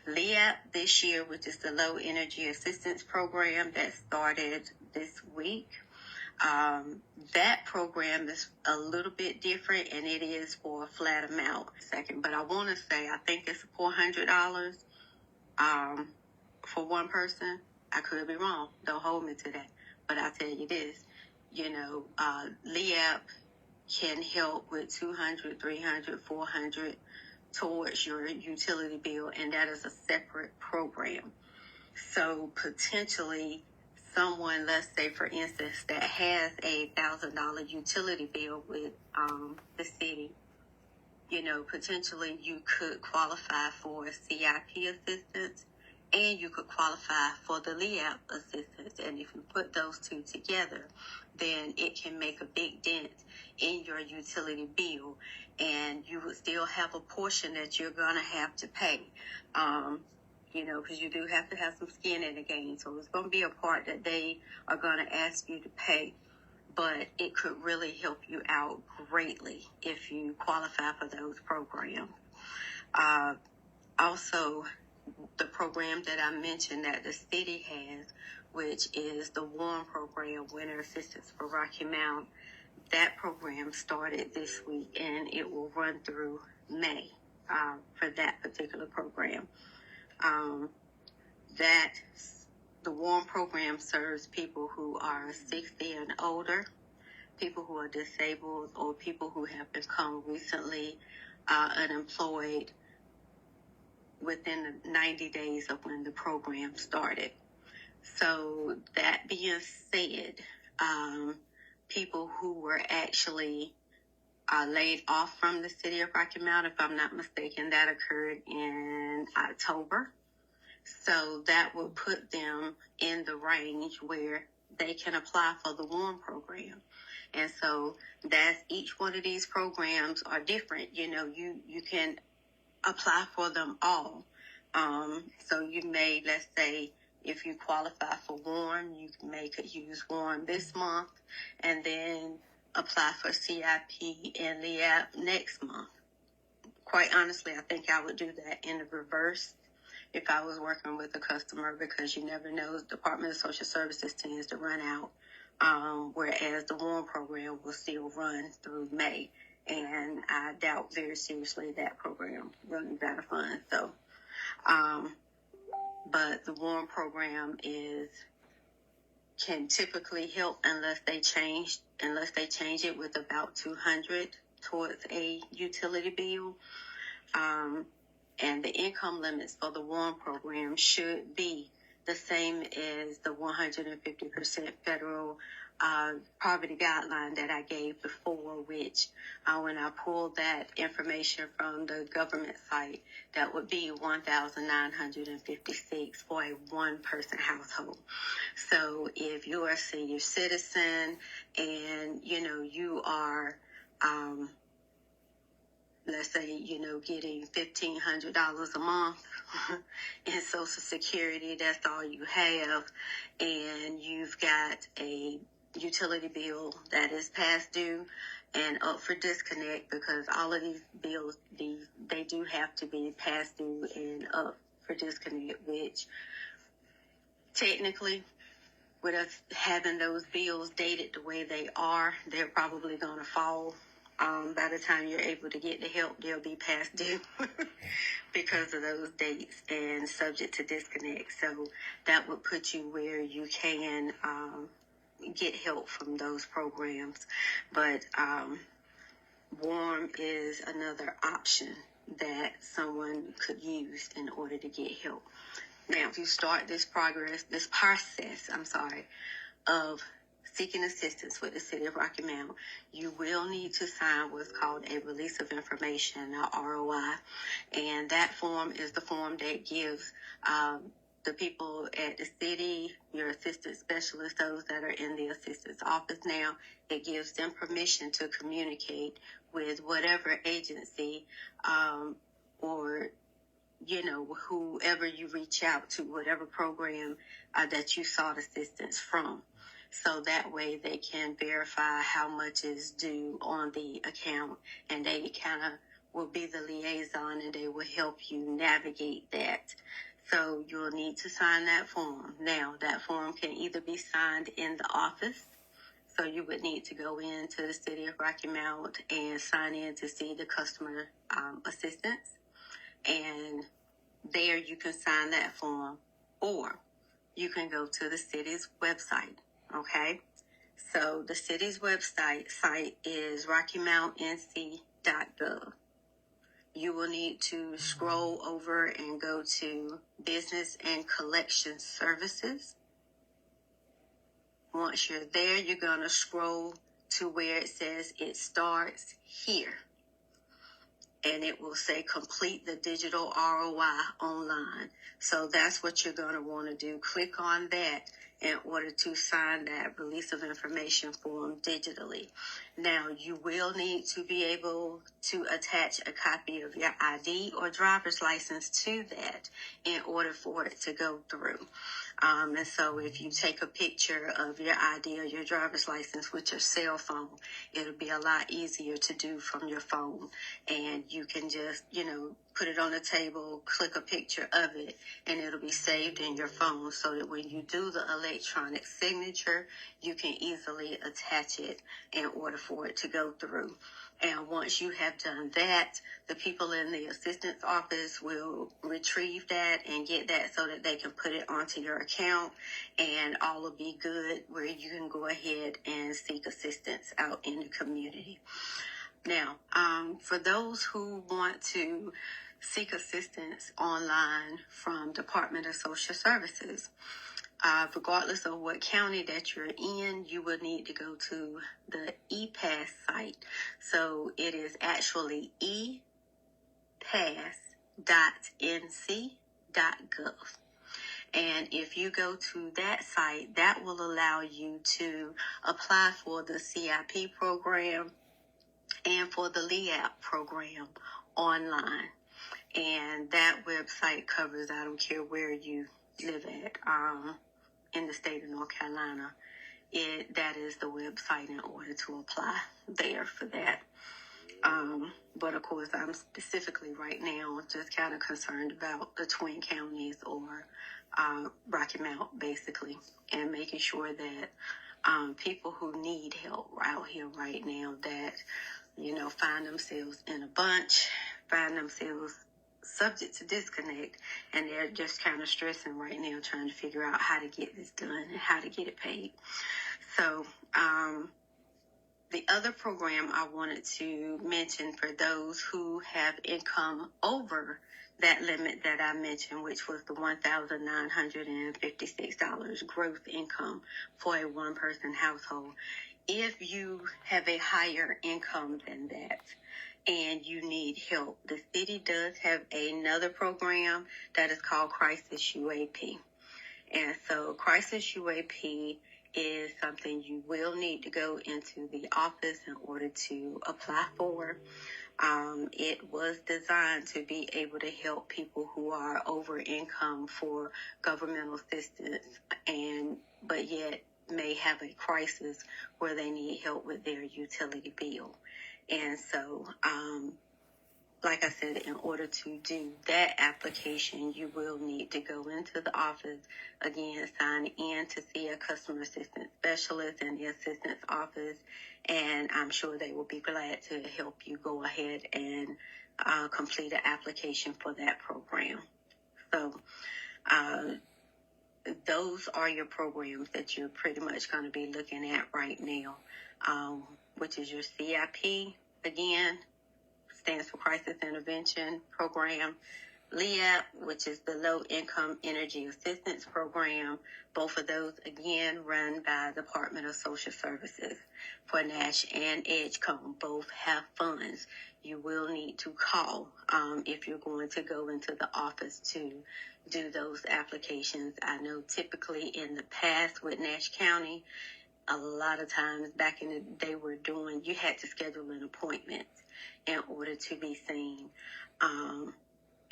LEAP this year, which is the Low Energy Assistance Program that started this week. That program is a little bit different, and it is for a flat amount. But I want to say, I think it's $400 for one person. I could be wrong. Don't hold me to that. But I'll tell you this, LEAP can help with $200, $300, $400 towards your utility bill, and that is a separate program. So potentially someone, let's say for instance, that has a $1,000 utility bill with the city, potentially you could qualify for CIP assistance, and you could qualify for the LEAP assistance. And if you put those two together, then it can make a big dent in your utility bill, and you would still have a portion that you're going to have to pay, because you do have to have some skin in the game. So it's going to be a part that they are going to ask you to pay, but it could really help you out greatly if you qualify for those programs. Also, the program that I mentioned that the city has, which is the WARM program, Winter Assistance for Rocky Mount, that program started this week, and it will run through May for that particular program. The WARM program serves people who are 60 and older, people who are disabled, or people who have become recently unemployed within the 90 days of when the program started. So that being said, people who were actually laid off from the City of Rocky Mount, if I'm not mistaken, that occurred in October. So that will put them in the range where they can apply for the WARM program. And so each one of these programs are different. You can apply for them all. So you may, let's say, if you qualify for WARM, you could use WARM this month and then apply for CIP and LEAP next month. Quite honestly, I think I would do that in the reverse if I was working with a customer, because you never know, the Department of Social Services tends to run out, whereas the WARM program will still run through May. And I doubt very seriously that program runs out of funds. So, but the WARM program can typically help unless they change it with about $200 towards a utility bill. And the income limits for the WARM program should be the same as the 150% federal poverty guideline that I gave before, which when I pulled that information from the government site, that would be $1,956 for a one-person household. So if you're a senior citizen and, you are, let's say, getting $1,500 a month in Social Security, that's all you have, and you've got a utility bill that is past due and up for disconnect, because all of these bills, they do have to be past due and up for disconnect, which technically, with us having those bills dated the way they are, they're probably going to fall. By the time you're able to get the help, they'll be past due because of those dates and subject to disconnect. So that would put you where you can get help from those programs. But WARM is another option that someone could use in order to get help. Now, if you start this process of seeking assistance with the City of Rocky Mount, you will need to sign what's called a Release of Information, or ROI. And that form is the form that gives the people at the city, your assistant specialists, those that are in the assistant's office now, it gives them permission to communicate with whatever agency or whoever you reach out to, whatever program that you sought assistance from. So that way they can verify how much is due on the account, and they kind of will be the liaison, and they will help you navigate that. So you'll need to sign that form. Now, that form can either be signed in the office. So you would need to go into the City of Rocky Mount and sign in to see the customer assistance. And there you can sign that form, or you can go to the city's website. Okay, so the city's site is rockymountnc.gov. You will need to scroll over and go to Business and Collection Services. Once you're there, you're going to scroll to where it says it starts here. And it will say complete the digital ROI online. So that's what you're going to want to do. Click on that in order to sign that Release of Information form digitally. Now, you will need to be able to attach a copy of your ID or driver's license to that in order for it to go through. And so if you take a picture of your ID or your driver's license with your cell phone, it'll be a lot easier to do from your phone. And you can just, put it on the table, click a picture of it, and it'll be saved in your phone so that when you do the electronic signature, you can easily attach it in order for it to go through. And once you have done that, the people in the assistance office will retrieve that and get that so that they can put it onto your account, and all will be good where you can go ahead and seek assistance out in the community. Now, for those who want to seek assistance online from Department of Social Services, regardless of what county that you're in, you will need to go to the ePass site. So it is actually epass.nc.gov. And if you go to that site, that will allow you to apply for the CIP program and for the LEAP program online. And that website covers, I don't care where you live at, in the state of North Carolina, that is the website in order to apply there for that. But of course, I'm specifically right now just kind of concerned about the Twin Counties or Rocky Mount, basically, and making sure that people who need help out here right now that, find themselves in a bunch, find themselves subject to disconnect, and they're just kind of stressing right now trying to figure out how to get this done and how to get it paid. So the other program I wanted to mention for those who have income over that limit that I mentioned, which was the $1,956 gross income for a one-person household. If you have a higher income than that and you need help, the city does have another program that is called Crisis UAP. And so Crisis UAP is something you will need to go into the office in order to apply for. It was designed to be able to help people who are over income for governmental assistance but yet may have a crisis where they need help with their utility bill. And so, like I said, in order to do that application, you will need to go into the office, again, sign in to see a customer assistance specialist in the assistance office, and I'm sure they will be glad to help you go ahead and complete an application for that program. So those are your programs that you're pretty much going to be looking at right now, which is your CIP, again, stands for Crisis Intervention Program, LEAP, which is the Low Income Energy Assistance Program. Both of those, again, run by the Department of Social Services. For Nash and Edgecombe, both have funds. You will need to call if you're going to go into the office to do those applications. I know typically in the past with Nash County, a lot of times back in the day you had to schedule an appointment in order to be seen.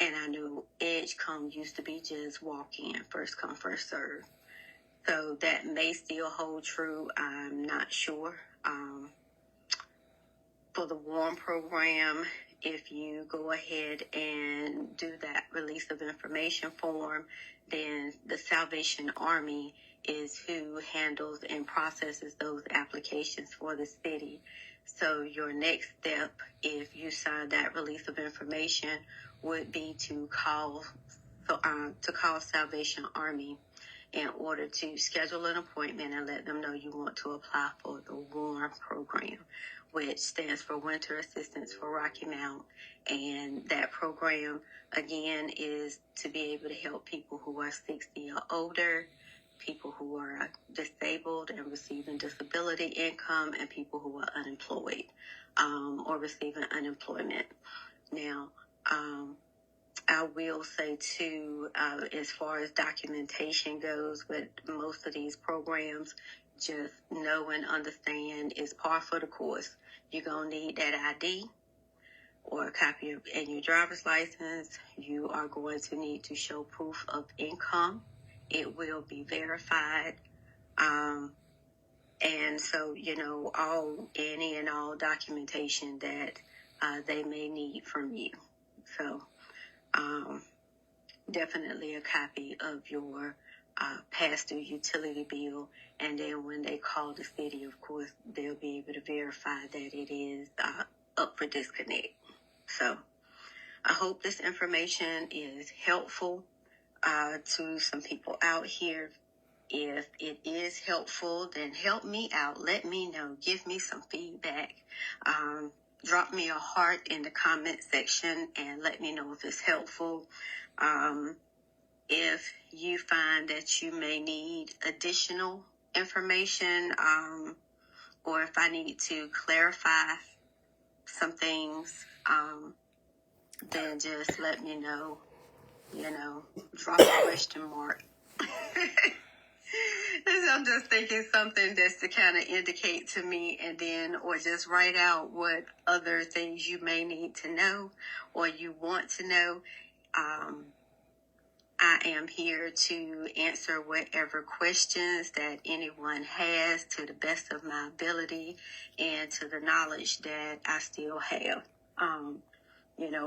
And I know Edgecombe used to be just walk in, first come, first serve. So that may still hold true. I'm not sure. For the WARM program, if you go ahead and do that release of information form, then the Salvation Army is who handles and processes those applications for the city. So your next step, if you sign that release of information, would be to call Salvation Army in order to schedule an appointment and let them know you want to apply for the WARM program, which stands for Winter Assistance for Rocky Mount. And that program, again, is to be able to help people who are 60 or older, people who are disabled and receiving disability income, and people who are unemployed or receiving unemployment. Now, I will say too, as far as documentation goes with most of these programs, just know and understand is par for the course. You're going to need that ID or a copy of your driver's license. You are going to need to show proof of income. It will be verified. And so, any and all documentation that they may need from you. So, definitely a copy of your past due utility bill. And then when they call the city, of course, they'll be able to verify that it is up for disconnect. So I hope this information is helpful to some people out here. If it is helpful, then help me out. Let me know. Give me some feedback. Drop me a heart in the comment section and let me know if it's helpful. If you find that you may need additional information, or if I need to clarify some things, then just let me know. Drop a question mark. I'm just thinking something that's to kind of indicate to me, and then, or just write out what other things you may need to know or you want to know. I am here to answer whatever questions that anyone has to the best of my ability and to the knowledge that I still have.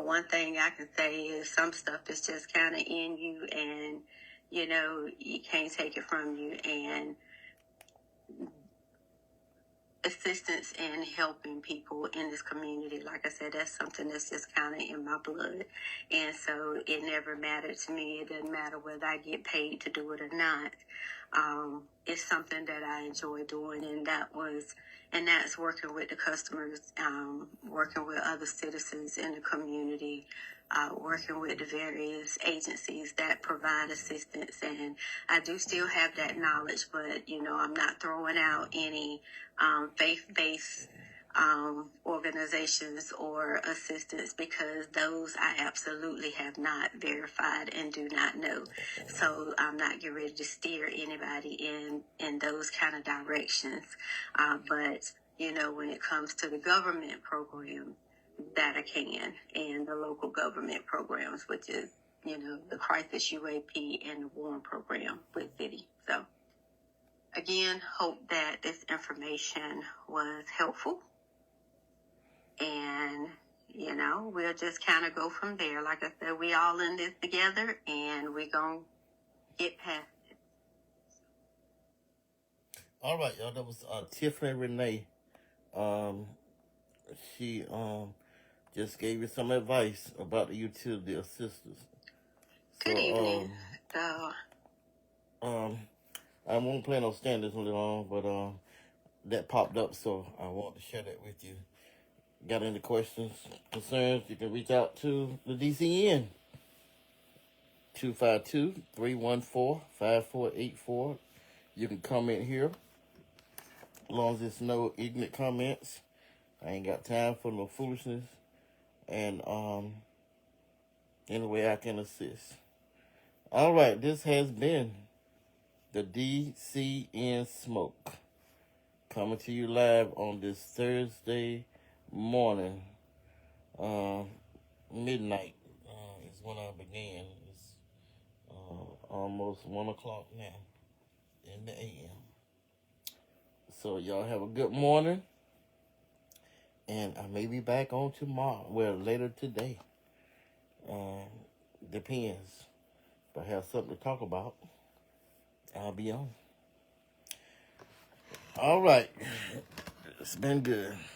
One thing I can say is some stuff is just kind of in you, and you can't take it from you. And assistance and helping people in this community, like I said, that's something that's just kind of in my blood. And so it never mattered to me. It doesn't matter whether I get paid to do it or not. It's something that I enjoy doing, and that's working with the customers, working with other citizens in the community, working with the various agencies that provide assistance. And I do still have that knowledge, but, I'm not throwing out any faith-based organizations or assistance, because those I absolutely have not verified and do not know. So I'm not getting ready to steer anybody in those kind of directions. But, when it comes to the government program, that I can, and the local government programs, which is, the Crisis UAP and the WARM program with City. So again, hope that this information was helpful. And, we'll just kind of go from there. Like I said, we all in this together, and we're going to get past it. All right, y'all. That was Tiffany Renee. She just gave you some advice about the utility assistance. Good evening. I won't plan on staying this long, but that popped up, so I want to share that with you. Got any questions, concerns, you can reach out to the DCN. 252-314-5484. You can comment here. As long as it's no ignorant comments. I ain't got time for no foolishness. And any way I can assist. All right, this has been the DCN Smoke. Coming to you live on this Thursday morning. Midnight is when I began. It's almost 1 o'clock now in the AM. So y'all have a good morning. And I may be back on tomorrow. Well, later today. Depends. If I have something to talk about, I'll be on. All right. It's been good.